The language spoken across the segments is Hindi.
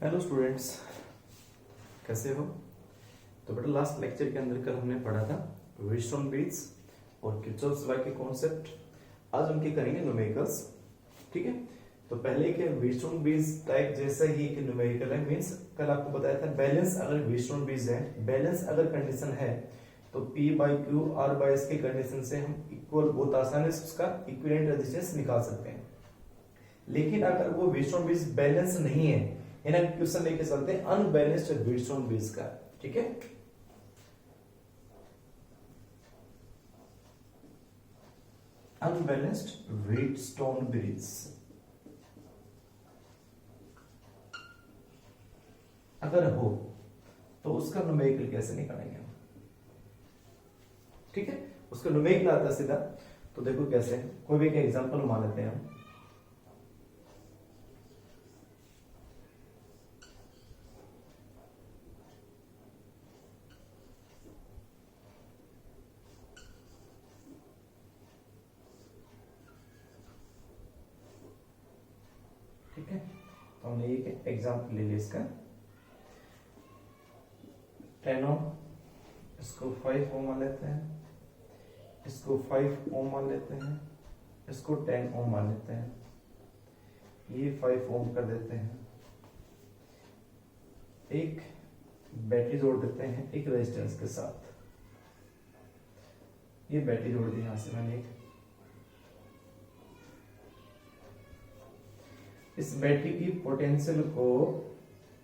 हेलो स्टूडेंट्स, कैसे हो? तो बेटा लास्ट लेक्चर के अंदर कल हमने पढ़ा था व्हीटस्टोन ब्रिज और किरचॉफ्स लॉ के कॉन्सेप्ट। आज उनके करेंगे न्यूमेरिकल्स। ठीक है, तो पहले के व्हीटस्टोन ब्रिज टाइप जैसा ही एक न्यूमेरिकल है। मींस कल आपको बताया था बैलेंस अगर व्हीटस्टोन ब्रिज है, बैलेंस अगर कंडीशन है तो P by Q R by S की कंडीशन से हम इक्वल बहुत आसानी से उसका इक्विवेलेंट रेजिस्टेंस निकाल सकते हैं। लेकिन अगर वो व्हीटस्टोन ब्रिज बैलेंस नहीं है, इन्हें क्वेश्चन लेके चलते हैं अनबैलेंस्ड व्हीटस्टोन ब्रिज का। ठीक है, अनबैलेंस्ड व्हीटस्टोन ब्रिज अगर हो तो उसका न्यूमेरिकल कैसे निकालेंगे हम? ठीक है, उसका न्यूमेरिकल आता है सीधा। तो देखो कैसे, कोई भी एग्जांपल मान लेते हैं हम। ठीक है, तो हमने एक एग्जांपल ले लिया इसका 10 ओम, इसको 5 ओम मान लेते हैं, इसको 5 ओम मान लेते हैं, इसको 10 ओम मान लेते हैं, ये 5 ओम कर देते हैं, एक बैटरी जोड़ देते हैं एक रेजिस्टेंस के साथ। ये बैटरी जोड़ दी यहां से मैंने एक। इस बैटरी की पोटेंशियल को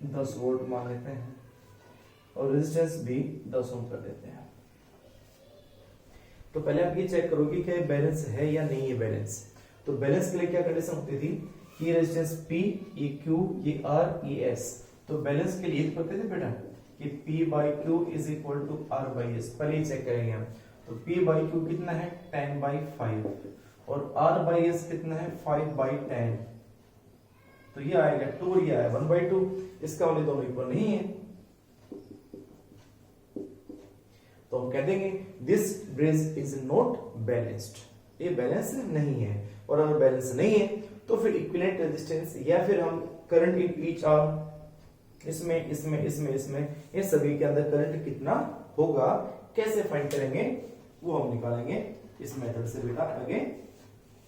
10 वोल्ट मान लेते हैं और रेजिस्टेंस भी 10 ओम कर देते हैं। तो पहले आप ये चेक करोगे कि बैलेंस है या नहीं है बैलेंस। तो बैलेंस के लिए क्या कंडीशन होती थी? ये रेजिस्टेंस P, ये Q, ये R, ये S। तो बैलेंस के लिए करते थे बेटा कि P by Q is equal to R by S। पहले ही चेक करेंगे हम। तो P बाई Q कितना है? 10 बाई 5 और R बाई S कितना है? 5 बाई 10। तो ये आएगा 2 और ये आया 1 बाई 2। इसका वाले दोनों इक्वल नहीं है, तो हम कह देंगे this bridge is not balanced. ये बैलेंस नहीं है। और अगर बैलेंस नहीं है तो फिर इक्विवेलेंट रेजिस्टेंस या फिर हम करंट इन ईच आर्म, इसमें इसमें इसमें इसमें ये सभी के अंदर करंट कितना होगा कैसे फाइंड करेंगे वो हम निकालेंगे इस मेथड से बेटा। आगे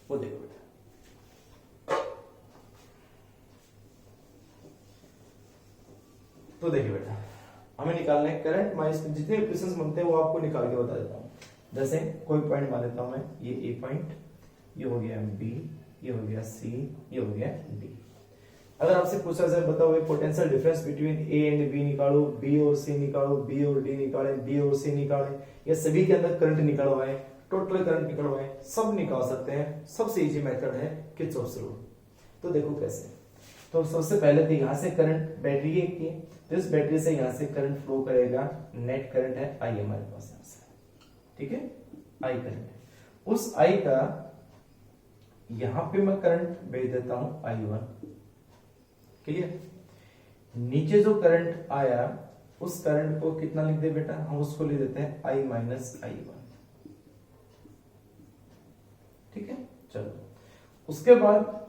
वो देखो बेटा, तो देखिए बेटा हमें निकालना है करंट माइनस जितने इक्वेशंस बनते हैं वो आपको निकाल के बता देता हूं। जैसे कोई पॉइंट मान लेता हूं मैं, ये ए पॉइंट, ये हो गया बी, ये हो गया सी, ये हो गया डी। अगर आपसे पूछा जाए बताओ potential difference between A and B निकालो, बी और सी निकालो, बी और डी निकाले, डी और सी निकाले, ये सभी के अंदर करंट निकलवाए, टोटल करंट निकलवाए, सब निकाल सकते हैं। सबसे इजी मेथड है किरचॉफ्स रूल। तो देखो कैसे। तो सबसे पहले तो यहां से करंट बैटरी एक की, तो इस बैटरी से यहां से करंट फ्लो करेगा। नेट करंट है आई हमारे पास यहां से। ठीक है, आई करंट। उस आई का यहां पे मैं करंट भेज देता हूं I1। क्लियर? नीचे जो करंट आया उस करंट को कितना लिख दे बेटा? हम उसको लिख देते हैं I माइनस I1। ठीक है, चलो उसके बाद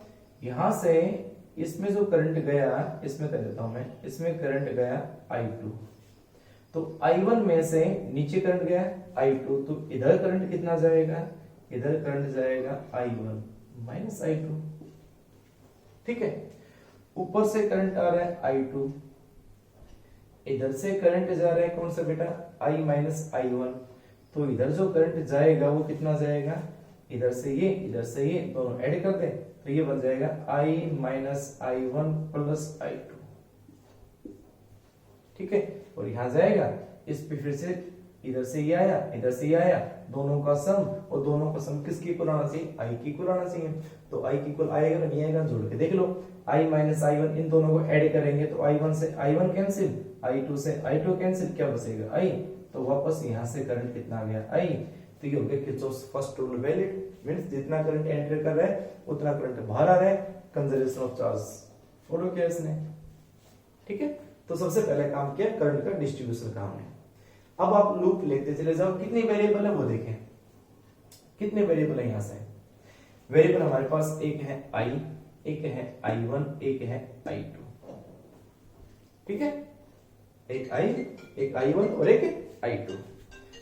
यहां से इसमें जो करंट गया, इसमें कर देता हूं मैं, इसमें करंट गया I2। तो I1 में से नीचे करंट गया I2, तो इधर करंट कितना जाएगा? इधर करंट जाएगा I1 माइनस I2। ठीक है, ऊपर से करंट आ रहा है I2, इधर से करंट जा रहा है कौन सा बेटा? I minus I1। तो इधर जो करंट जाएगा वो कितना जाएगा? इधर से ये, इधर से ये, दोनों ऐड कर दे तो ये बन जाएगा I minus I1 plus I2। ठीक है, और यहां जाएगा इस पे फिर से इधर से ये आया, इधर से ये आया, दोनों का सम, और दोनों का सम किसकी इक्वल आना चाहिए? I की इक्वल आना चाहिए। तो I की इक्वल आएगा नहीं आएगा? जोड़ के देख लो। I माइनस I1 इन दोनों को ऐड करेंगे तो I1 से I1 कैंसिल, I2 से I2 कैंसिल, क्या बचेगा? I। तो वापस यहां से करंट कितना आ गया? I। तो ये हो गया Kirchhoff's first rule valid. Means जितना करंट एंटर कर रहा है उतना करंट बाहर आ रहा है। कंजर्वेशन ऑफ चार्ज फॉलो किया इसने। ठीक है, तो सबसे पहले काम किया करंट का डिस्ट्रीब्यूशन का हमने। अब आप लूप लेते चले जाओ, कितने वेरिएबल है वो देखें। कितने वेरिएबल है यहां से? वेरिएबल हमारे पास एक है I, एक है I1, एक है I2। ठीक है, एक I1 और एक I2।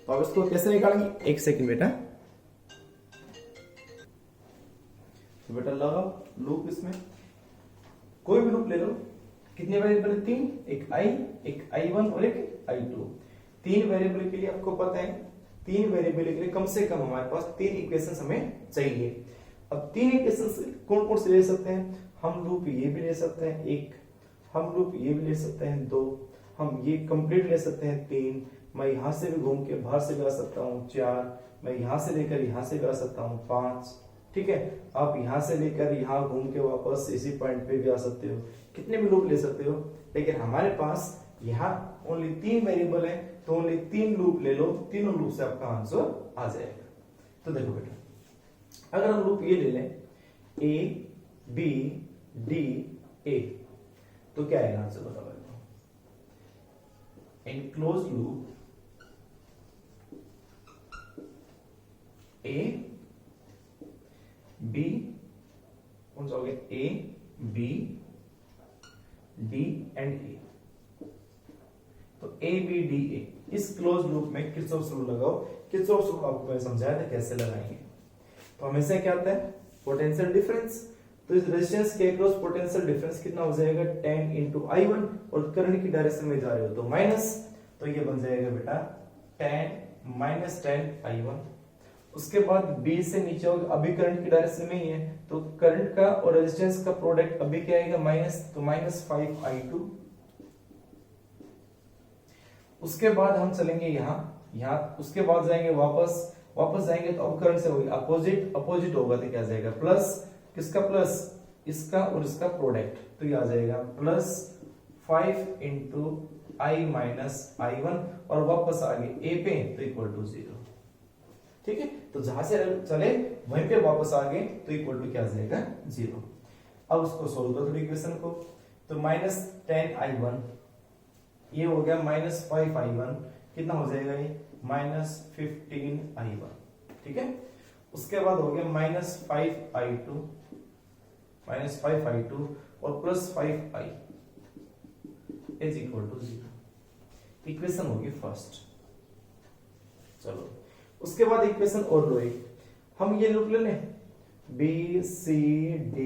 तो अब इसको कैसे निकालेंगे, एक सेकंड बेटा। तो बेटा लगाओ लूप, इसमें कोई भी लूप ले लो। कितने वेरिएबल, तीन, एक I1 और एक I2। तीन वेरिएबल के लिए आपको पता है, तीन वेरिएबल के लिए कम से कम हमारे पास तीन इक्वेशंस हमें चाहिए। अब तीन इक्वेशंस कौन कौन से ले सकते हैं, हम लूप ये भी ले सकते हैं एक, हम लूप ये भी ले सकते हैं दो, हम ये कंप्लीट ले सकते हैं तीन, मैं यहां से भी घूम के बाहर से भी आ सकता हूँ चार, मैं यहां से लेकर यहां से भी आ सकता हूँ पांच। ठीक है, आप यहां से लेकर यहां घूम के वापस इसी पॉइंट पे भी आ सकते हो, कितने भी लूप ले सकते हो। लेकिन हमारे पास यहाँ ओनली तीन वेरिएबल है, तो ओनली तीन लूप ले लो, तीनों लूप से आपका आंसर आ जाएगा। तो देखो बेटा, अगर हम लूप ये ले लें A B D A, तो क्या आएगा आंसर बताओ। एनक्लोज लूप A B, कौन सा हो गया, A B D and A। तो A B D A, इस क्लोज लूप में किरचॉफ रूल लगाओ। किरचॉफ रूल आपको मैंने समझाया था कैसे लगाएंगे। तो हमेशा क्या आता है, पोटेंशियल डिफरेंस। तो इस रेजिस्टेंस के अक्रॉस पोटेंशियल डिफरेंस कितना हो जाएगा, 10 इंटू I1, और करंट की डायरेक्शन में जा रहे हो तो माइनस, तो ये बन जाएगा बेटा 10 माइनस 10 I1। उसके बाद B से नीचे होगा, अभी करंट की डायरेक्शन में ही है, तो करंट का और रेजिस्टेंस का प्रोडक्ट अभी क्या आएगा, माइनस, तो माइनस 5 I2। उसके बाद हम चलेंगे यहाँ, उसके बाद जाएंगे वापस जाएंगे, तो अब करंट से होगी अपोजिट होगा, तो क्या जाएगा प्लस, किसका प्लस, इसका और इसका प्रोडक्ट, तो ये आ जाएगा plus 5 into I minus I1, और वापस आगे A पे, तो इक्वल टू 0। ठीक है, तो जहां से चले वहीं पे वापस आगे, तो इक्वल टू क्या आ जाएगा 0। अब उसको सोल्व करो इक्वेशन को, तो माइनस 10 I1, ये हो गया माइनस 5 I1, कितना हो जाएगा ये, माइनस 15 I1। ठीक है, उसके बाद हो गया माइनस 5 I2 और plus 5I is equal to 0। Equation होगी फर्स्ट। चलो, उसके बाद इक्वेशन और लो एक, हम ये लूप ले लें B C D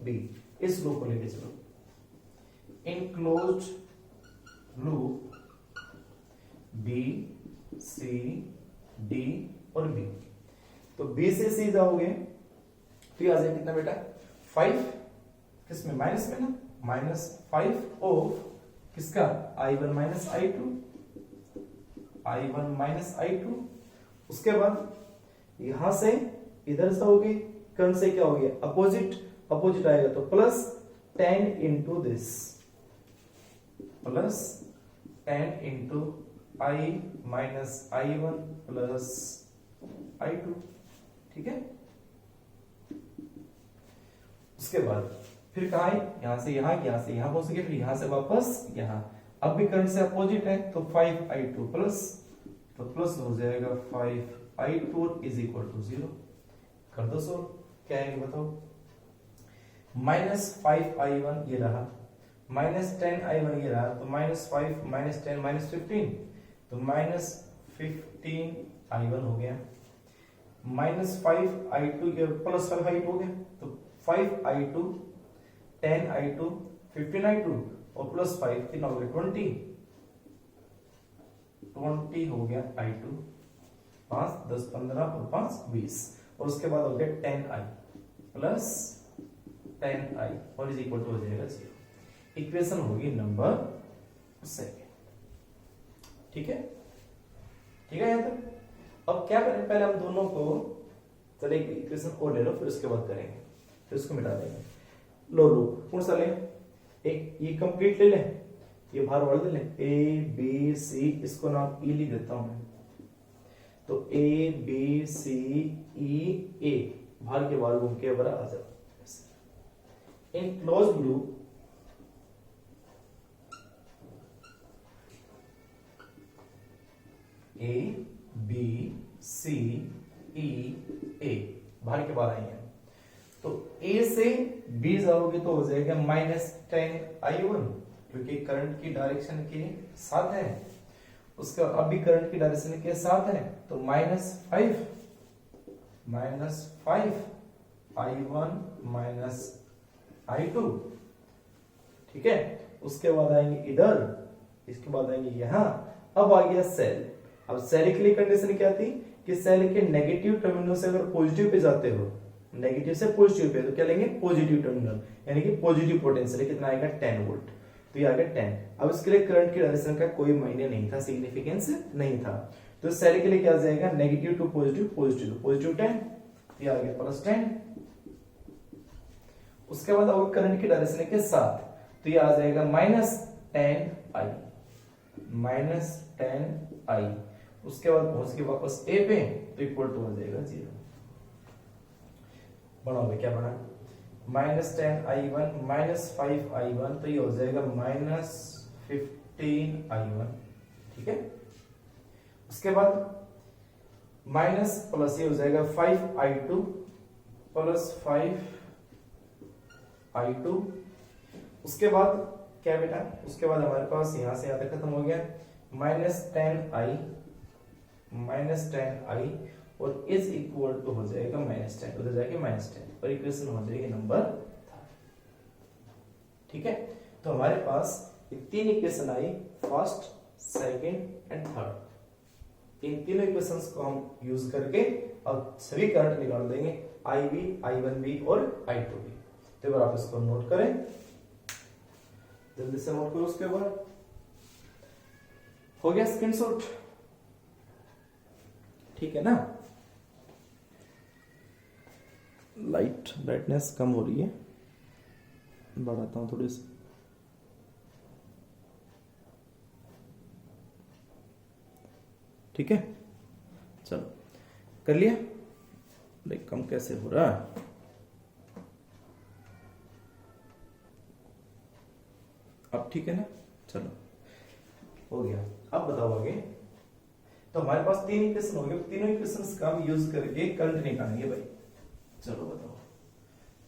B, इस लूप को लेके चलो। Enclosed loop B C D और B, तो B से C जाओगे तो ये आ जाएगा कितना बेटा, 5, किसमें, माइनस में ना, माइनस 5 ऑफ किसका, I1 माइनस I2। उसके बाद यहां से इधर से होगी, करंट से क्या हो गया, अपोजिट आएगा, तो plus 10 into this, plus 10 into I minus I1 plus I2। ठीक है, उसके बाद फिर कहा है, यहां से यहां पहुंच गए, फिर यहां से वापस यहां, अब भी करंट से अपोजिट है, तो 5I2 प्लस, तो प्लस हो जाएगा 5I2 इज इक्वल टू 0। कर दो सोल्व, क्या आएगा बताओ, माइनस 5I1 ये रहा, माइनस 10I1 ये रहा, तो माइनस 5 माइनस 10 माइनस 15, तो माइनस 15I1 हो गया, माइनस 5I2 के प्लस 5I2 हो गया, तो 5I2 10I2 15I2 और प्लस 5 कितना हो गया, 20 हो गया I2, 5 10 15 और 5 20, और उसके बाद हो गया 10I प्लस 10I और इज इक्वल टू हो जाएगा 0। इक्वेशन होगी नंबर सेकेंड। ठीक है यहां तक। अब क्या करें, पहले हम दोनों को, चले इक्वेशन और ले लो, फिर उसके बाद करेंगे, फिर उसको मिटा देंगे। लो कौन सा लें, एक ये कंप्लीट ले लें, ये बाहर वाला ले लें, A B C, इसको नाम E लिख देता हूं मैं, तो A B C E A, बाहर के बाहर घूम के बरा आ जाओ। In close loop A B C E A, बाहर के बाहर आई है, तो तो ए से बी जाओगे तो हो जाएगा -10i1, क्योंकि करंट की डायरेक्शन के साथ है, उसका अब भी करंट की डायरेक्शन के साथ है, तो -5i1 -i2। ठीक है, उसके बाद आएंगे इधर, इसके बाद आएंगे यहां। अब आ गया सेल। अब सेल के लिए कंडीशन क्या थी कि सेल के नेगेटिव टर्मिनल से अगर पॉजिटिव पे जाते हो, नेगेटिव से पॉजिटिव पे, तो क्या लेंगे पॉजिटिव टर्मिनल, यानी कि पॉजिटिव पोटेंशियल कितना आएगा 10 वोल्ट, तो ये आ गया 10। अब इसके लिए करंट की डायरेक्शन का कोई मायने नहीं था, सिग्निफिकेंस नहीं था, तो सेल के लिए क्या आ जाएगा negative to positive, positive to positive 10, तो ये आ गया +10। उसके बाद अगर करंट की डायरेक्शन के साथ, तो ये आ जाएगा -10i। उसके बाद पहुंच के वापस ए पे, तो इक्वल टू हो जाएगा 0। बनाओगे क्या बना, -10i1 -5i1, तो ये हो जाएगा -15i1। ठीक है, उसके बाद माइनस प्लस ये हो जाएगा 5i2 प्लस 5i2। उसके बाद क्या बेटा, उसके बाद हमारे पास यहां से यहां तक खत्म हो गया, -10i और इज इक्वल टू हो जाएगा -10, उधर जाके -10, और इक्वेशन हो जाएगी नंबर 3। ठीक है, तो हमारे पास ये 3 इक्वेशन आई, फर्स्ट, सेकंड एंड थर्ड। इन तीनों इक्वेशंस को हम यूज करके अब सभी करंट निकाल देंगे, IB, I1B और I2B। तो एक बार आप इसको नोट करें, जल्दी से नोट करो। उसके बाद हो गया स्क्रीनशॉट, ठीक है ना। लाइट ब्राइटनेस कम हो रही है, बढ़ाता हूं थोड़ी सी। ठीक है, चलो कर लिया। देख कम कैसे हो रहा है, अब ठीक है ना। चलो हो गया, अब बताओ आगे। तो हमारे पास 3 इक्वेशन हो गए, तीनों इक्वेशंस का हम यूज करके करंट निकालेंगे भाई। चलो बताओ,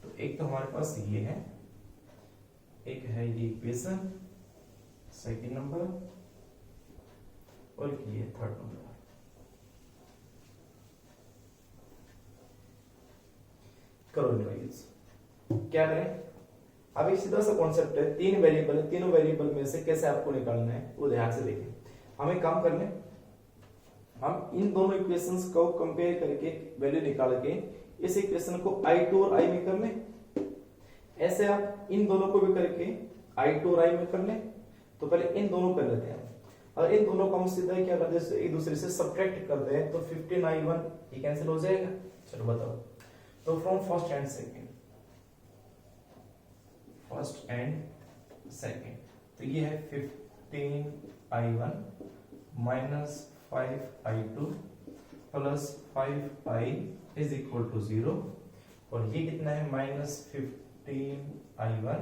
तो एक तो हमारे पास ये है, एक है ये इक्वेशन सेकंड नंबर, और ये थर्ड नंबर। करो इनका यूज, क्या करें। अब एक सीधा सा कॉन्सेप्ट है, 3 वेरिएबल है, तीनों वेरिएबल में से कैसे आपको निकालना है वो ध्यान से देखें। हम एक काम कर लें, हम इन दोनों इक्वेशंस को कंपेयर करके वैल्यू निकाल के इस इक्वेशन को I2 और I में कर लें। ऐसे आप इन दोनों को भी करके I2 और I में कर लें। तो पहले इन दोनों कर लेते हैं, और इन दोनों को हम सीधा क्या कर दें, एक दूसरे से सब्ट्रैक्ट कर दें, तो 15i1 ये कैंसिल हो जाएगा। चलो बताओ, तो फ्रॉम फर्स्ट एंड सेकंड, तो ये है 15i1 minus 5i2 plus 5i is equal to 0, और ये कितना है -15i1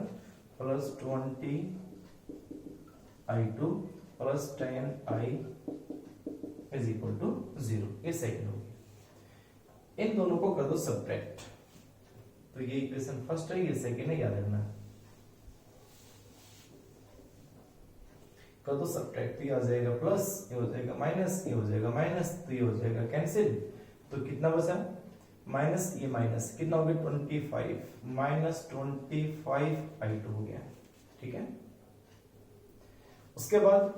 plus 20i2 plus 10i is equal to 0। ये सेकंड हो गया। इन दोनों को कर दो सब्ट्रैक्ट, तो ये इक्वेशन फर्स्ट है, ये सेकंड है, याद रखना। कर दो सब्ट्रैक्ट, तो ये आ जाएगा प्लस, ये हो जाएगा माइनस, ये हो जाएगा माइनस, तो ये हो जाएगा कैंसिल। तो कितना बचा, माइनस ये माइनस, कितना हो गया 25 माइनस 25i2 हो गया। ठीक है, उसके बाद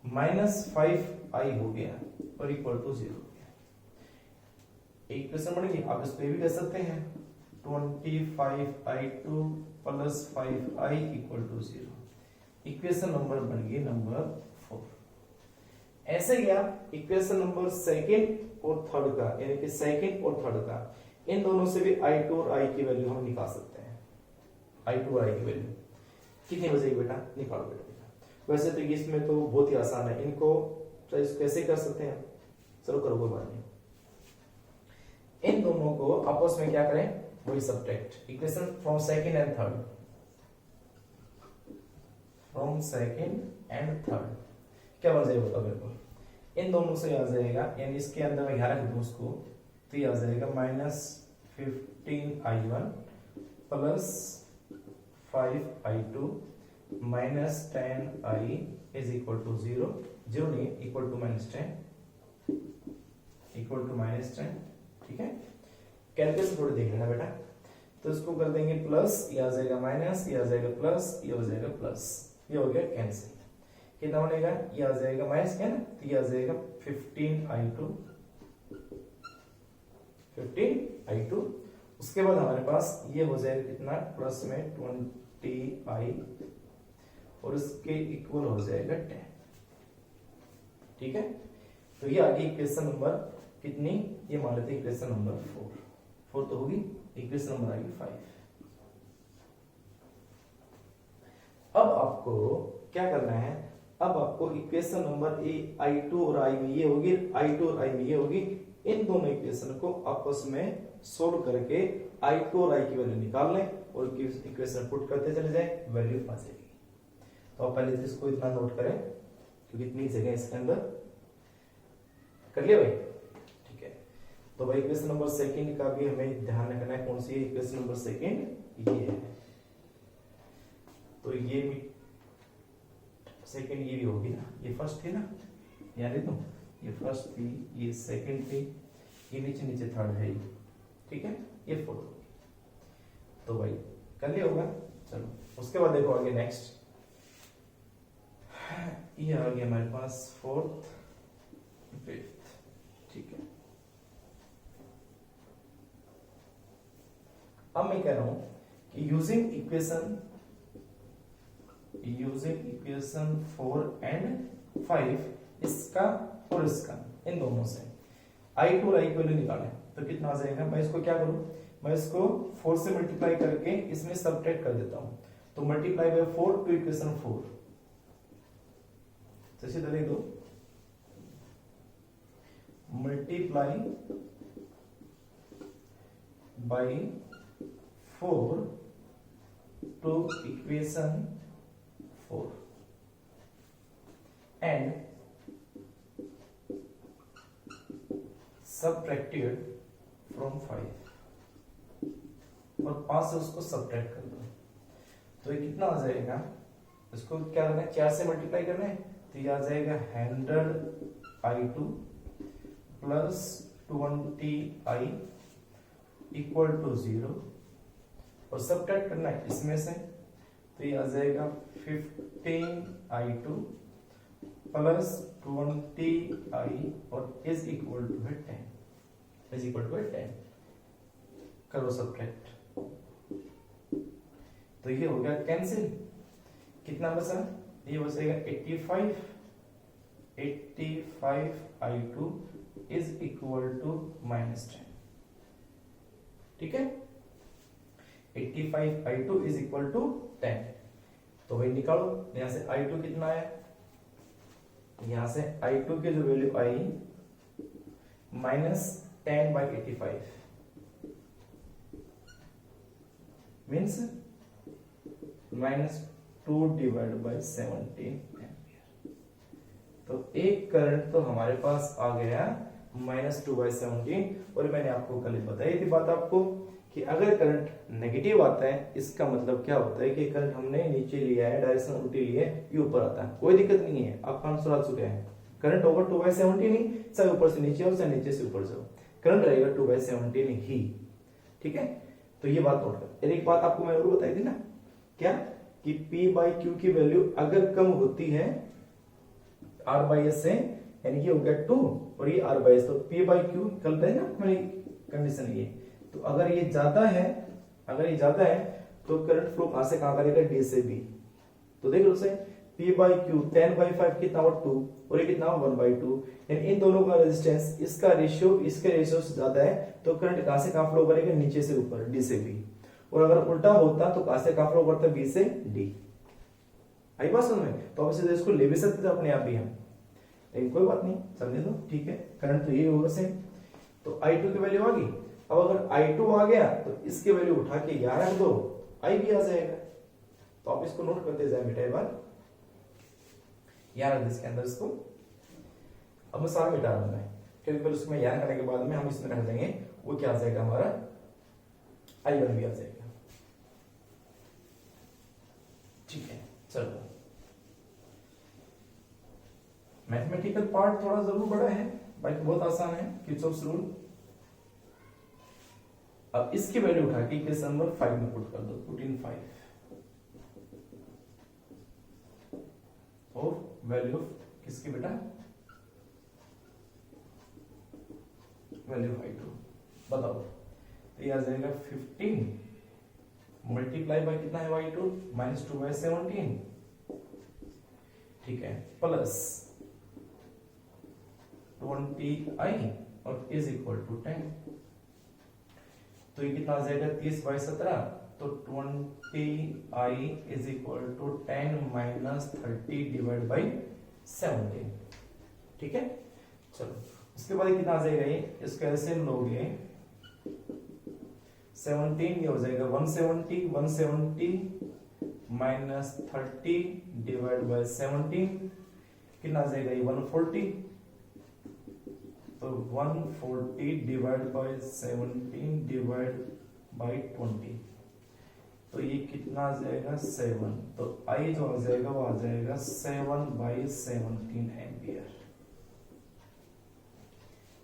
-5i हो गया और इक्वल टू 0 हो गया। एक क्वेश्चन बनेगी, आप इसको भी कर सकते हैं, 25i2 plus 5i equal to 0। Equation number बन गई नंबर 4। ऐसे ही आप इक्वेशन नंबर सेकंड और थर्ड का, यानी कि सेकंड और थर्ड का, इन दोनों से भी I2 और I की वैल्यू हम निकाल सकते हैं। I2 और I की वैल्यू कितनी हो जाएगी बेटा, निकालो बेटा। वैसे तो इसमें तो बहुत ही आसान है, इनको कैसे कर सकते हैं, चलो करो कोई बात नहीं। इन दोनों को आपस में क्या करें, वही subtract, equation from second and third, from second and third क्या बन जाएगा बताओ मेरे को। इन दोनों से आ जाएगा, यानी इसके अंदर मैं 11 रख दूं उसको, तो ये आ जाएगा 15i1 plus 5i2 minus 10i is equal to 0, 0 नहीं इक्वल टू -10, इक्वल टू -10। ठीक है, कैलकुलेशन थोड़ी देख लेना बेटा। तो इसको कर देंगे प्लस, ये आ जाएगा माइनस, ये आ जाएगा प्लस, ये हो जाएगा प्लस, ये हो गया कैंसिल। कितना बनेगा, ये आ जाएगा माइनस क्या ना, तो ये आ जाएगा 15i2। उसके बाद हमारे पास ये हो जाएगा कितना, प्लस में 20i और इसके इक्वल हो जाएगा 10। ठीक है, तो ये आगे इक्वेशन नंबर कितनी, ये मान लेते हैं इक्वेशन नंबर 4 तो होगी, इक्वेशन नंबर आएगी 5। अब आपको क्या करना है, अब आपको इक्वेशन नंबर i2 और i में ये होगी, i2 और i में ये होगी, इन दोनों इक्वेशन को आपस में सोल्व करके i2 और i की वैल्यू निकाल लें और इक्वेशन पुट करते चले जाएं, वैल्यू आ जाएगी। तो आप पहले इसको इतना नोट करें क्योंकि इतनी जगह इसके अंदर, कर लिया भाई। ठीक है, तो भाई इक्वेशन नंबर सेकंड का भी हमें ध्यान रखना है, कौन सी है इक्वेशन नंबर सेकंड, ये है। तो ये भी सेकंड, ये भी होगी ना, ये फर्स्ट थी ना, याद है, तो ये फर्स्ट थी, ये सेकंड थी, ये नीचे नीचे थर्ड है, ठीक है, ये फोर्थ होगी। तो भाई कर लिया होगा। चलो उसके बाद देखो आगे नेक्स्ट, ये आ गया हमारे पास फोर्थ, फिफ्थ। ठीक है, अब मैं कह रहा हूं कि यूजिंग इक्वेशन 4 एंड 5, इसका और इसका, इन दोनों से i2 और i की वैल्यू निकालें तो कितना आ जाएगा। मैं इसको क्या करूं, मैं इसको 4 से मल्टीप्लाई करके इसमें सबट्रैक्ट कर देता हूं। तो मल्टीप्लाई बाय 4 टू इक्वेशन 4, तो सीधा लिख दो, multiply by 4 to equation 4 and subtracted from 5, और 5 से उसको सब्ट्रैक्ट कर दो। तो ये कितना आ जाएगा, इसको क्या करना है, 4 से मल्टीप्लाई करना है, तो ये आ जाएगा 100i2 plus 20i equal to 0, और सब्ट्रैक्ट करना है इसमें से, तो ये आ जाएगा 15i2 प्लस 20i और is equal to 10, is equal to 10। करो सब्ट्रैक्ट, तो ये हो गया कैंसिल। कितना बचा, ये बचेगा 85i2 इज इक्वल टू -10। ठीक है, 85i2 इज इक्वल टू 10। तो वही निकालो, यहां से i2 कितना आया, यहां से i2 की जो वैल्यू आई -10/85 मीन्स -2/17 एम्पियर। तो एक करंट तो हमारे पास आ गया -2/17। और मैंने आपको कल बताई थी बात आपको कि अगर करंट नेगेटिव आता है, इसका मतलब क्या होता है कि करंट हमने नीचे लिया है, डायरेक्शन उल्टी ली है, ये ऊपर आता है, कोई दिक्कत नहीं है, आपका आंसर आ चुका है। करंट ओवर 2/17 नहीं, चाहे ऊपर से नीचे हो चाहे नीचे से ऊपर जाओ, करंट रहेगा 2/17 ही। ठीक है, तो ये बात नोट कर। एक बात आपको मैं और बताई थी ना, क्या कि P/Q की वैल्यू अगर कम होती है R/S से, यानी ये हो गया 2 और ये R/S, तो P/Q निकलता है ना हमारी कंडीशन ये। तो अगर ये ज्यादा है, तो करंट फ्लो कहां से कहां करेगा, D से B। तो देख लो से P/Q 10/5 कितना हुआ 2 और ये कितना 1/2, यानी इन दोनों का रेजिस्टेंस, इसका रेशियो इसके रेशियो से ज्यादा है, तो करंट कहां से कहां फ्लो करेगा, नीचे से ऊपर, D से B। और अगर उल्टा होता तो कहां से कहां फ्लो करता, B से D। आई बात समझ में। तो अब इसे इसको ले भी सकते थे अपने आप ही हम, लेकिन कोई बात नहीं, समझे तो ठीक है। करंट तो ये होगा सेम। तो I2 की वैल्यू आ गई। अब अगर I2 आ गया तो इसकी वैल्यू उठा के यहाँ रख दो, I भी आ जाएगा। तो आप इसको नोट करते जाए बेटा, एक बार यहाँ रख दे इसके अंदर इसको। अब मैं सारा मिटा रहा हूं मैं, क्योंकि फिर उसमें यहाँ करने के बाद में हम इसमें रख देंगे, वो क्या आ जाएगा हमारा I1 भी आ जाएगा। ठीक है, चलो मैथमेटिकल पार्ट थोड़ा जरूर बड़ा है, बाकी बहुत आसान है, किरचॉफ्स रूल। अब इसकी वैल्यू उठा के इक्वेशन नंबर 5 में पुट कर दो, पुट इन 5 और वैल्यू किसकी बेटा, वैल्यू I2 बताओ। तो ये आ जाएगा 15 मल्टीप्लाई बाय कितना है Y2 -2/17, ठीक है, प्लस 20i और इज इक्वल टू 10। तो ये कितना आ जाएगा 30/17, तो 20i is equal to 10 - 30 divide by 17। ठीक है, चलो उसके बाद कितना आ जाएगा, ये इसका एलसीएम लोगे 17, ये हो जाएगा 170, 170 माइनस 30 डिवाइड बाय 17 कितना आ जाएगा, ये 140। तो 140 डिवाइड बाय 17 डिवाइड बाय 20, तो ये कितना आ जाएगा 7। तो आई जो आ जाएगा वो आ जाएगा 7/17 एम्पियर।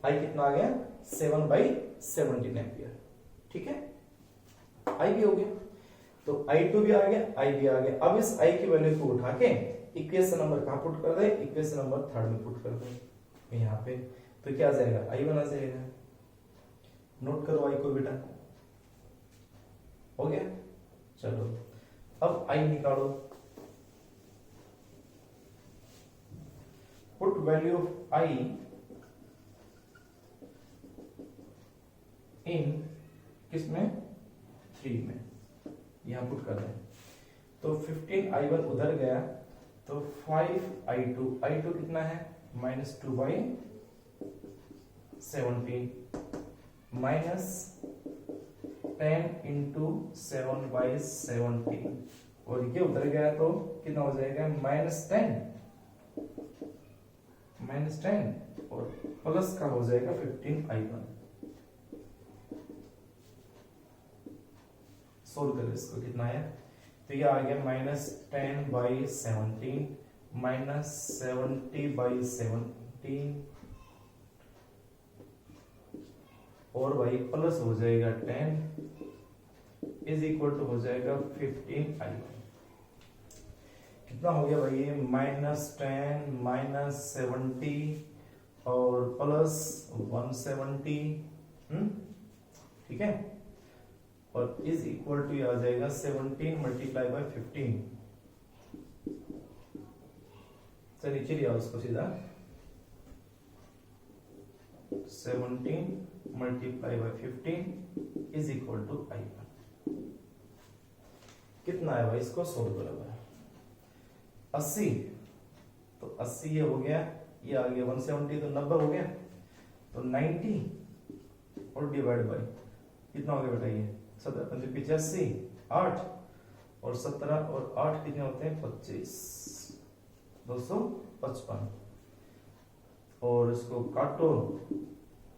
आई कितना आ गया 7/17 एम्पियर। ठीक है, आई भी हो गया, तो I2 भी आ गया, आई भी आ गया। अब इस आई की वैल्यू को उठा के इक्वेशन नंबर कहां पुट कर दे, इक्वेशन नंबर 3 में पुट कर दे यहाँ पे। तो क्या आ जाएगा, I1 आ जाएगा। नोट करो आई को बेटा, हो गया। चलो अब आई निकालो, पुट वैल्यू ऑफ आई इन किसमें 3 में, यहां पुट कर दें। तो 15i1 उधर गया, तो 5i2, i2 कितना है -2/17 माइनस 10 इंटू 7/17, और ये उधर गया तो कितना हो जाएगा -10 और प्लस का हो जाएगा 15i1। सोल्व कर इसको, कितना है, तो ये आ गया -10/17 माइनस 70/17 और भाई प्लस हो जाएगा 10 इज इक्वल टू हो जाएगा 15i1। कितना हो गया भाई ये -10 माइनस 70 और प्लस 170, ठीक है, और इज इक्वल टू आ जाएगा 17 मल्टीप्लाई बाय 15। चल नीचे लिया उसको सीधा, 17 multiply by 15 is equal to I1। कितना है भाई, इसको सोल्व करो। 80, तो 80 ये हो गया, ये आ गया 170, तो 90 हो गया, तो 90 और डिवाइड बाय कितना हो गया बेटा, ये 17×85 8 और 17 और 8 कितने होते हैं 25, 255, और इसको काटो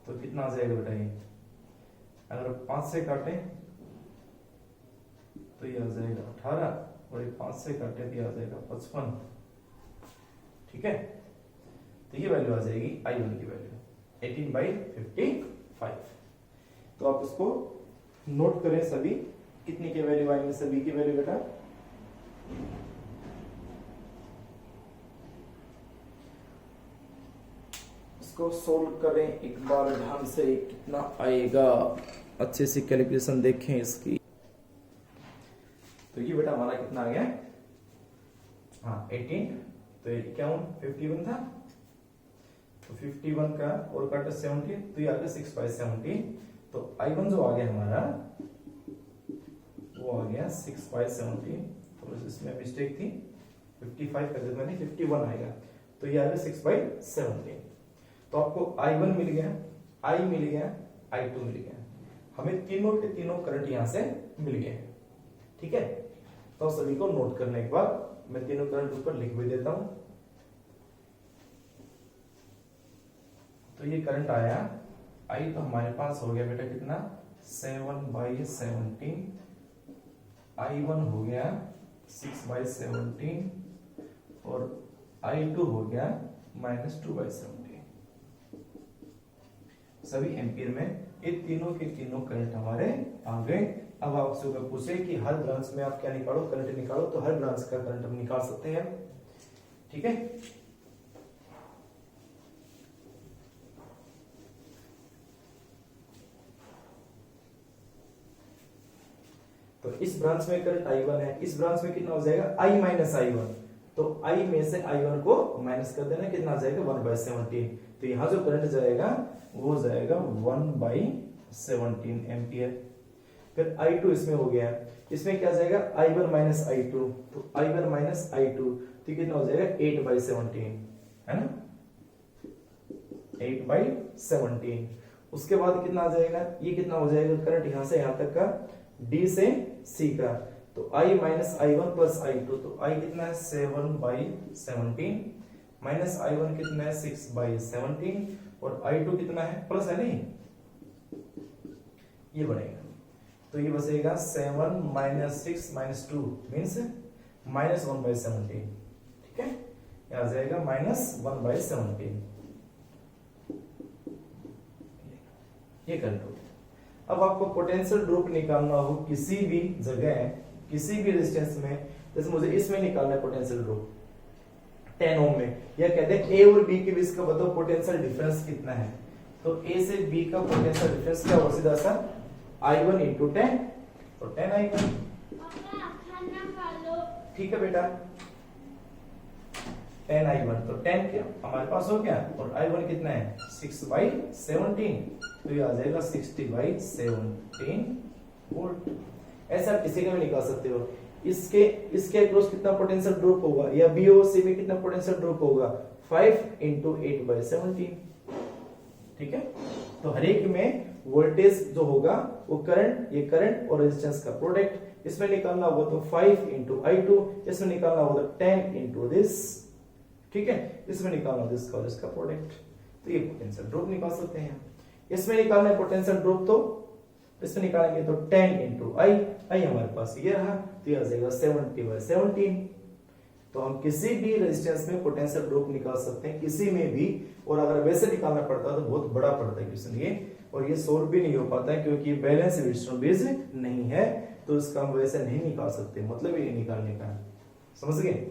तो कितना आ जाएगा बेटा, ये अगर 5 से काटे तो ये आ जाएगा 18 और ये 5 से काटे तो ये आ जाएगा 55। ठीक है, तो ये वैल्यू आ जाएगी I1 की वैल्यू 18/55। तो आप इसको नोट करें, सभी कितने के वैल्यू आएंगे, सभी की वैल्यू बेटा इसको सोल्व करें एक बार ध्यान से, कितना आएगा अच्छे से कैलकुलेशन देखें इसकी। तो ये बेटा हमारा कितना आ गया, हाँ 18, तो 51 था, तो 51 का और काटा 17, तो ये आ गया 6/17। तो I1 जो आ गया हमारा वो आ गया 6/17, तो इसमें मिस्टेक थी, 55 कर दिया मैंने, 51 आएगा, तो ये आ गया 6/17। तो आपको I1 मिल गया, I मिल गया, I2 मिल गया, हमें तीनों के तीनों करंट यहां से मिल गए। ठीक है, तो सभी को नोट करने के बाद मैं तीनों करंट ऊपर लिख भी देता हूं। तो ये करंट आया, I तो हमारे पास हो गया बेटा कितना 7/17, I1 हो गया 6/17 और I2 हो गया -2/17। सभी एम्पीयर में ये तीनों के तीनों करंट हमारे आ गए। अब आपसे अगर पूछे कि हर ब्रांच में आप क्या निकालो, करंट निकालो, तो हर ब्रांच का करंट हम निकाल सकते हैं। ठीक है, तो इस ब्रांच में करंट I1 है, इस ब्रांच में कितना हो जाएगा I माइनस I1, तो I में से I1 को माइनस कर देना, कितना आ जाएगा 1/17। तो यहां जो करंट जाएगा वो जाएगा 1/17 एम्पियर। फिर I2 इसमें हो गया, इसमें क्या जाएगा I1 माइनस I2, तो I1 माइनस I2 तो कितना हो जाएगा 8/17, है ना, 8/17। उसके बाद कितना आ जाएगा, ये कितना हो जाएगा करंट यहां से यहां तक का D से C का, तो I minus I1 plus I2, तो I कितना है 7/17 माइनस I1 कितना है 6/17 और I2 कितना है प्लस है नहीं, ये बनेगा, तो ये बचेगा 7 माइनस 6 माइनस 2 मीन्स -1/17। ठीक है, ये आ जाएगा -1/17। ये करंट हो गया। अब आपको पोटेंशियल ड्रॉप निकालना हो किसी भी जगह, किसी भी रेजिस्टेंस में, जैसे मुझे इसमें निकालना है पोटेंशियल ड्रॉप 10 ओम में, या कहते हैं ए और बी के बीच का बताओ पोटेंशियल डिफरेंस कितना है, तो ए से बी का पोटेंशियल डिफरेंस क्या होगा, सीधा सा I1 × 10, तो 10 I1। ठीक है बेटा, 10 I1, तो 10 क्या हमारे पास हो गया, और I1 कितना है 6/17, तो ये आ जाएगा 60/17 वोल्ट। ऐसा आप किसी का भी निकाल सकते हो। इसके अक्रॉस कितना पोटेंशियल ड्रॉप होगा, या बी और सी में कितना पोटेंशियल ड्रॉप होगा 5 × 8/17। ठीक है, तो हर एक में वोल्टेज जो होगा वो करंट, ये करंट और रेजिस्टेंस का प्रोडक्ट, इसमें निकालना होगा तो 5 × I2, इसमें निकालना होगा तो 10 × दिस। ठीक है, इसमें निकालना होगा इसका और इसका प्रोडक्ट, तो ये पोटेंशियल ड्रॉप निकाल सकते हैं। इसमें निकालना है पोटेंशियल ड्रॉप, तो इसमें निकालेंगे तो 10 × I हमारे पास ये रहा, तो ये आ जाएगा 70/17। तो हम किसी भी रेजिस्टेंस में पोटेंशियल ड्रॉप निकाल सकते हैं, किसी में भी, और अगर वैसे निकालना पड़ता है तो बहुत बड़ा पड़ता है क्वेश्चन ये, और ये सोल्व भी नहीं हो पाता है क्योंकि बैलेंस व्हीटस्टोन ब्रिज नहीं है, तो इसका हम वैसे नहीं निकाल सकते, मतलब ये निकालने का, समझ गए।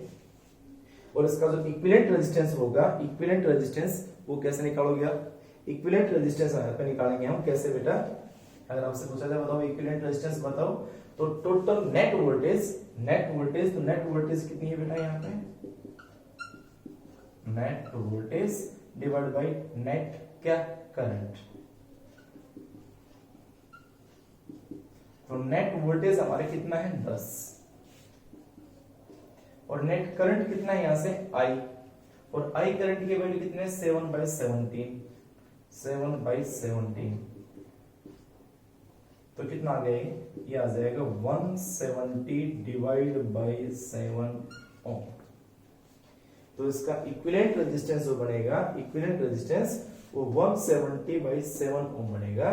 और इसका जो इक्विवेलेंट रेजिस्टेंस होगा, इक्विवेलेंट रेजिस्टेंस वो कैसे निकालोगे आप, इक्विवेलेंट रेजिस्टेंस पे निकालेंगे हम कैसे बेटा, अगर आपसे पूछा जाए बताओ इक्विवेलेंट रेजिस्टेंस बताओ, तो टोटल नेट वोल्टेज, तो नेट वोल्टेज कितनी है बेटा यहाँ पे, net voltage divide by net क्या करंट, तो नेट वोल्टेज हमारे कितना है 10, और नेट करंट कितना है यहां से I, और I करंट की वैल्यू कितने 7/17, तो कितना आ गया ये आ जाएगा 170 डिवाइड बाय 7 ओम। तो इसका इक्विवेलेंट रेजिस्टेंस जो बनेगा, इक्विवेलेंट रेजिस्टेंस वो 170/7 ओम बनेगा।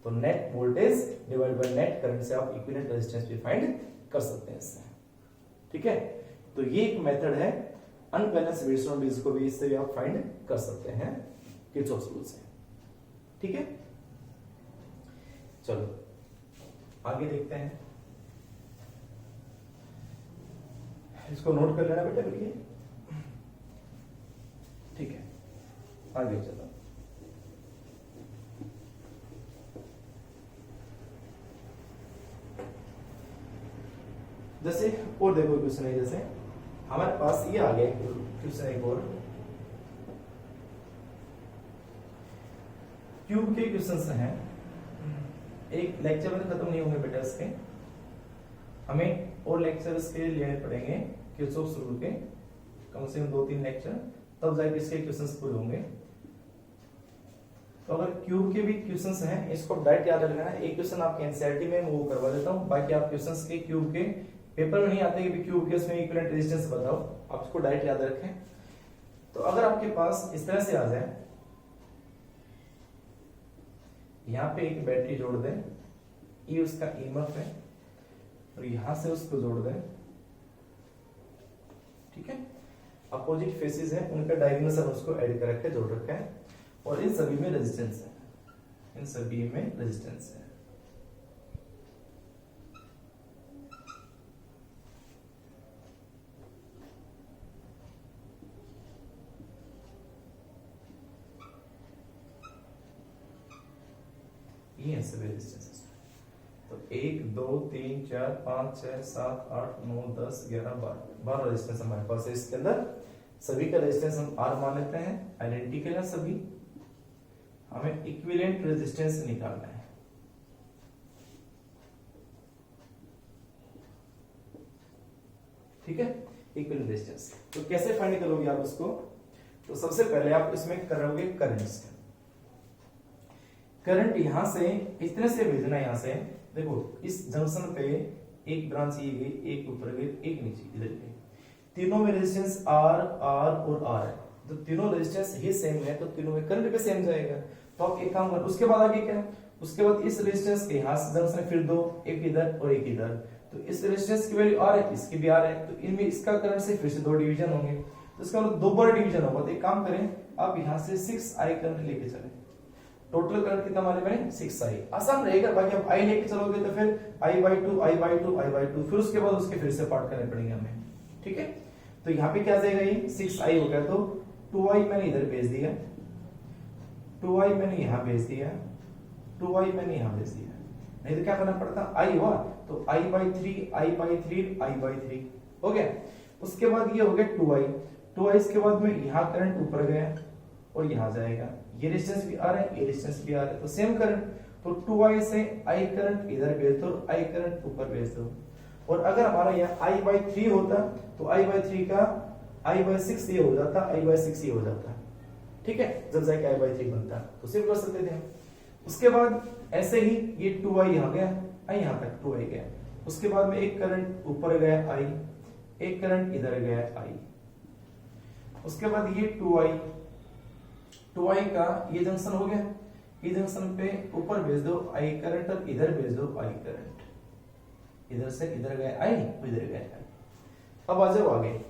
तो net voltage divide by net current से आप इक्विवेलेंट रेजिस्टेंस भी फाइंड कर सकते हैं इससे। ठीक है, तो ये एक मेथड है, अनबैलेंस्ड व्हीटस्टोन ब्रिज को भी इससे भी आप फाइंड कर सकते हैं किरचॉफ रूल से। ठीक है, चलो आगे देखते हैं, इसको नोट कर लेना बेटा लिखिए। ठीक है, आगे चलो, जैसे और देखो क्वेश्चन है, जैसे हमारे पास ये आ गया क्वेश्चन एक और, क्यूब के क्वेश्चंस हैं, एक लेक्चर में खत्म नहीं होंगे बेटा इसके, हमें और लेक्चर्स के लेने पड़ेंगे किरचॉफ रूल के, कम से कम 2-3 लेक्चर, तब जाके इसके क्वेश्चंस पूरे होंगे। तो अगर क्यूब के भी क्वेश्चंस हैं, इसको डायरेक्ट याद रखना है। एक क्वेश्चन आपके एनसीईआरटी में वो करवा देता हूं, बाकी आप क्वेश्चंस के क्यूब के पेपर में नहीं आते कि क्यूब के उसमें इक्विवेलेंट रेजिस्टेंस बताओ, आप इसको डायरेक्ट याद रखें। तो अगर आपके पास इस तरह से आ जाए, यहाँ पे एक बैटरी जोड़ दें, ये उसका ईएमएफ है, और यहां से उसको जोड़ दें, ठीक है। अपोजिट फेसेस है, उनका डायगोनल हम उसको ऐड करके जोड़ रखा है, और इन सभी में रेजिस्टेंस है, इन सभी में रेजिस्टेंस है। ये है सभी रेजिस्टेंसेस। तो 1 2 3 4 5 6 7 8 9 10 11 12 रेजिस्टेंस हमारे पास है। इसके अंदर सभी का रेजिस्टेंस हम R मान लेते हैं, आइडेंटिकल है सभी। हमें इक्विवेलेंट रेजिस्टेंस निकालना है। ठीक है, इक्विवेलेंट रेजिस्टेंस तो कैसे फाइंड करोगे आप उसको? तो सबसे पहले आप इसमें करोगे करंट्स। करंट यहां से इतने से भेजना है, यहां से देखो इस जंक्शन पे एक ब्रांच ये गई, एक ऊपर गई, एक नीचे इधर गई। तीनों में रेजिस्टेंस R और R है, तो तीनों रेजिस्टेंस ही सेम है, तो तीनों में करंट भी सेम जाएगा। तो आप एक काम करो, उसके बाद आगे क्या है, उसके बाद इस रेजिस्टेंस के यहां से जंक्शन फिर दो, एक इधर और एक इधर। तो इस रेजिस्टेंस की वैल्यू R है, इसकी भी R है, तो इनमें इसका करंट से फिर से दो डिवीजन होंगे, तो इसका मतलब दो बार डिवीजन होगा। तो एक काम करें, आप यहां से 6I करंट लेके चले। टोटल करंट कितना माने मैंने 6I। आसान रहेगा, बाकी आप I लेके चलोगे तो फिर I/2 I/2 I/2, फिर उसके बाद उसके फिर से पार्ट करने पड़ेंगे हमें। ठीक है, तो यहाँ पे क्या जाएगा, ये 6I हो गया, तो 2I मैंने इधर भेज दिया, 2I मैंने यहाँ भेज दिया, 2I मैंने यहाँ भेज दिया, नहीं तो क्या करना पड़ता, I हुआ तो I/3 I/3 I/3 हो गया। उसके बाद ये हो गया 2I इसके बाद में यहाँ करंट ऊपर गया और यहाँ जाएगा, ये रेजिस्टेंस भी आ रहा है, ये रेजिस्टेंस भी आ रहा है, तो सेम करंट। तो 2I से I करंट इधर भेज दो, I करंट ऊपर भेज दो। और अगर हमारा यहाँ I/3 होता तो I/3 का I/6 ये हो जाता, I/6 ये हो जाता। ठीक है, जब जाके I/3 बनता तो सिर्फ कर सकते थे। उसके बाद ऐसे ही ये 2I यहाँ गया, I यहाँ तक 2I गया। उसके बाद में एक करंट ऊपर गया I, एक करंट इधर गया I। उसके बाद ये 2I का ये जंक्शन हो गया, ये जंक्शन पे ऊपर भेज दो I करंट और इधर भेज दो I करंट, इधर से इधर गया I, इधर गया I। अब आ जाओ आगे,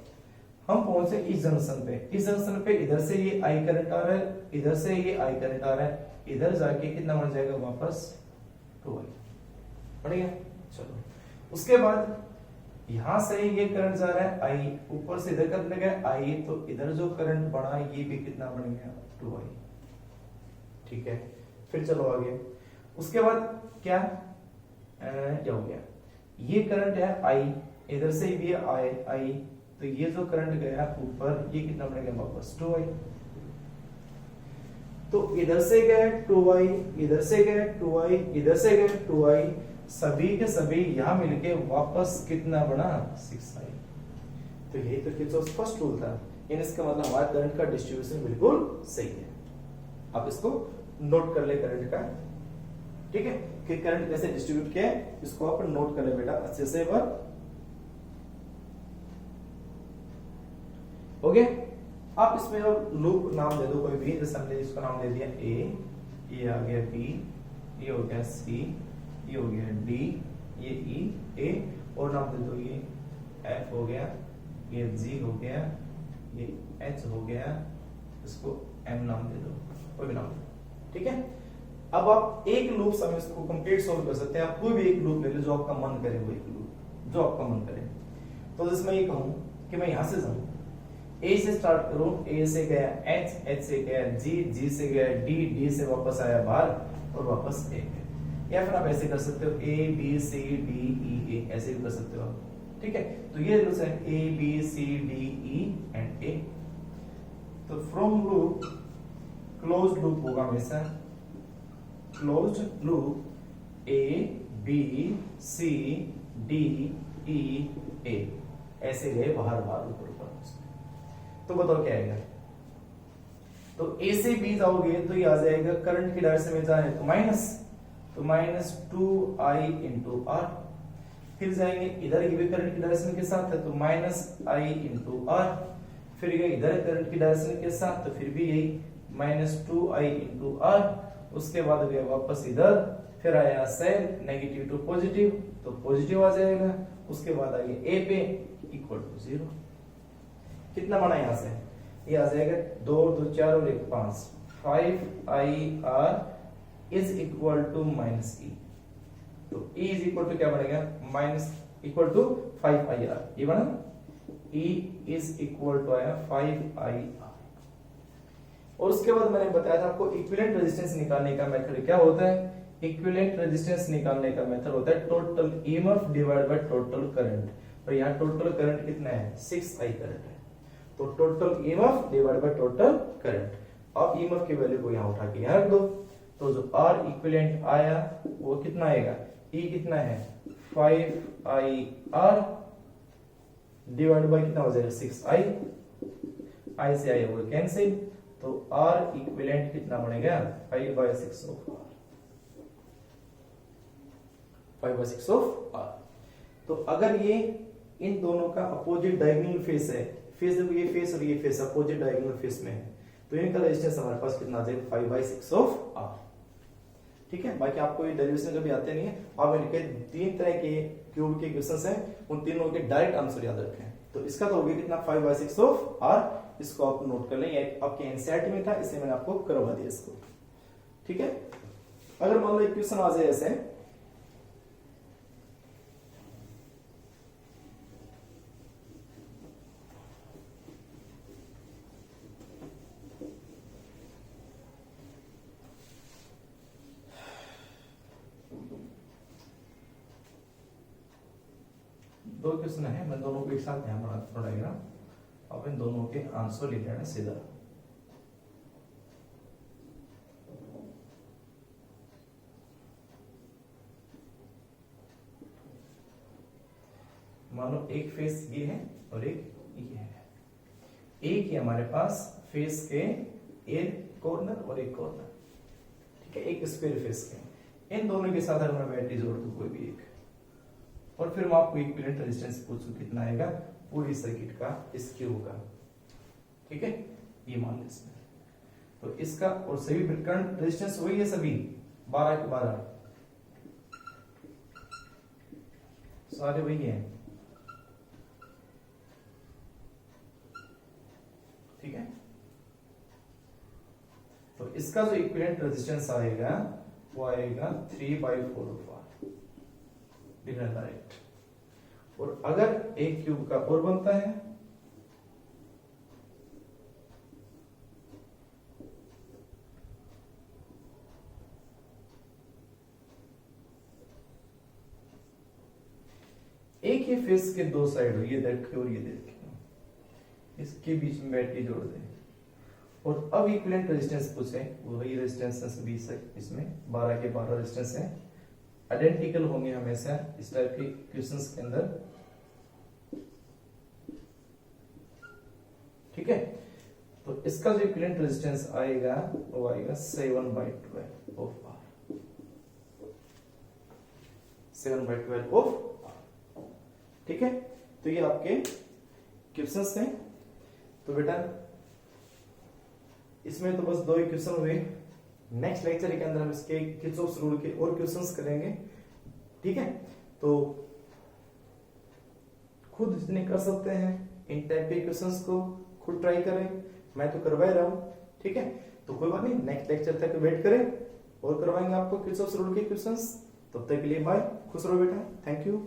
हम पहुंचे इस जंक्शन पे, इस जंक्शन पे इधर से ये I करंट आ रहा है, इधर से ये I करंट आ रहा है, इधर जाके कितना बन जाएगा वापस 2I। बढ़िया, चलो। उसके बाद यहां से ये करंट जा रहा है I, ऊपर से इधर करंट गया I, तो इधर जो करंट बढ़ा ये भी कितना बन गया 2I। ठीक है, फिर चलो आगे। उसके बाद क्या क्या हो गया, ये करंट है I, इधर से भी है I, तो ये जो करंट गया ऊपर ये कितना बन गया वापस 2I। तो इधर से गया 2I, इधर से गया 2I, इधर से गया 2I, सभी के सभी यहां मिलके वापस कितना बना 6I। तो यही तो किरचॉफ फर्स्ट रूल था, इसका मतलब हमारा करंट का डिस्ट्रीब्यूशन बिल्कुल सही है। आप इसको नोट कर ले करंट का। ठीक है, कि करंट कैसे डिस्ट्रीब्यूट किया है इसको आप नोट कर ले बेटा अच्छे से। बार हो गया। आप इसमें और लूप नाम दे दो कोई भी, जैसे हमने इसका नाम दे दिया A, ये आ गया B, ये हो गया C, ये हो गया D, ये E, A, और नाम दे दो ये F हो गया, ये G हो गया, ये H हो गया, इसको M नाम दे दो, कोई भी नाम दे। ठीक है, अब आप एक लूप समय इसको कंप्लीट सॉल्व कर सकते हैं। आप कोई भी एक लूप ले लो जो आपका मन करे, वो एक लूप जो आपका मन करे। तो जैसे मैं ये कहूं कि मैं यहां से जाऊं, A से स्टार्ट करूं, A से गया H, H से गया G, G से गया D, D से वापस आया बाहर और वापस A है। या फिर आप ऐसे कर सकते हो A B C D E A, ऐसे भी कर सकते हो आप। ठीक है, तो ये रूल्स है A B C D E and A। तो फ्रॉम लूप क्लोज्ड लूप होगा हमेशा, closed loop A B C D E A, ऐसे गए बाहर बाहर ऊपर ऊपर। तो बताओ क्या आएगा, तो A से B जाओगे तो ये आ जाएगा करंट की डायरेक्शन में जाए तो माइनस, तो -2I इंटू R। फिर जाएंगे इधर, ये भी करंट की डायरेक्शन के साथ है तो -I इंटू R। फिर गए इधर करंट की डायरेक्शन के साथ तो फिर भी यही -2I इंटू R। उसके बाद गए वापस इधर, फिर आया सेल नेगेटिव टू पॉजिटिव, तो पॉजिटिव आ जाएगा। उसके बाद आगे ए पे इक्वल टू 0। कितना बना यहां से, ये आ जाएगा 2 2 4 और 1 5, 5IR is equal to minus E. तो E इज इक्वल टू क्या बनेगा, माइनस इक्वल टू 5IR, ये बना। E इज इक्वल टू आया 5IR। और उसके बाद मैंने बताया था आपको इक्विवेलेंट रेजिस्टेंस निकालने का मेथड क्या होता है। इक्विवेलेंट रेजिस्टेंस निकालने का मेथड होता है total EMF divide by total current. और यहाँ टोटल करंट कितना है, 6I करंट है। तो total EMF divide by total current. अब ईएमएफ की वैल्यू को यहाँ उठा के यहाँ रख दो, तो जो R इक्विवेलेंट आया वो कितना आएगा, E कितना है 5IR डिवाइड बाय कितना हो जाएगा 6I, I से I होगा कैंसिल, तो R इक्विवेलेंट कितना बनेगा 5/6 ऑफ R, 5/6 ऑफ R। तो अगर ये इन दोनों का अपोजिट डायगोनल फेस है, फेस देखो ये फेस और ये फेस अपोजिट डायगोनल फेस में है, तो इनका रेजिस्टेंस हमारे पास कितना आ जाएगा 5/6 ऑफ R। ठीक है, बाकी आपको ये डेरिवेशन कभी आते नहीं है। आप इनके 3 तरह के क्यूब के क्वेश्चंस हैं, उन तीनों के डायरेक्ट आंसर याद रखें। तो इसका तो हो गया कितना 5/6 ऑफ R, इसको आप नोट कर लें, ये आपके एनसीईआरटी में था इसलिए मैंने आपको करवा दिया इसको। ठीक है, अगर मान लो एक क्वेश्चन आ जाए ऐसे, दो क्वेश्चन है, मैं दोनों को एक साथ ध्यान बनाता हूं डायग्राम, अब इन दोनों के आंसर लिख लेना सीधा। मान लो एक फेस ये है और एक ये है, एक ही हमारे पास फेस के एक कॉर्नर और एक कॉर्नर, ठीक है, एक स्क्वायर फेस के, इन दोनों के साथ अगर मैं बैटरी जोड़ दूं कोई भी एक, और फिर मैं आपको इक्विवेलेंट रेजिस्टेंस पूछूं कितना आएगा पूरी सर्किट का इस क्यूब का, ठीक है, ये मान लो इसमें, तो इसका और सभी करंट रेजिस्टेंस वही है, सभी 12 के 12 सारे वही है, ठीक है। तो इसका जो इक्विवेलेंट रेजिस्टेंस आएगा वो आएगा 3/4 ऑफ R, लिखना डायरेक्ट। और अगर एक क्यूब का और बनता है एक ही फेस के दो साइड हो, ये देख और ये देख, इसके बीच में बैटरी जोड़ दे, और अब इक्विवेलेंट रेजिस्टेंस पूछे, वही रेजिस्टेंस है सभी से, इसमें 12 के 12 रेजिस्टेंस है, आइडेंटिकल होंगे हमेशा इस टाइप के क्वेश्चंस के अंदर, ठीक है। तो इसका जो इक्विवेलेंट रेजिस्टेंस आएगा वो आएगा 7/12 ऑफ R, 7/12 ऑफ R, ठीक है। तो ये आपके क्वेश्चंस हैं। तो बेटा इसमें तो बस 2 ही क्वेश्चन हुए, नेक्स्ट लेक्चर के अंदर हम इसके किर्चॉफ्स रूल के और क्वेश्चंस करेंगे, ठीक है। तो खुद जितने कर सकते हैं इन टाइप के क्वेश्चंस को खुद ट्राई करें, मैं तो करवा ही रहा हूं, ठीक है। तो कोई बात नहीं, नेक्स्ट लेक्चर तक वेट करें और करवाएंगे आपको किर्चॉफ्स रूल के क्वेश्चंस। तब तक के लिए बाय, खुश रहो बेटा, थैंक यू।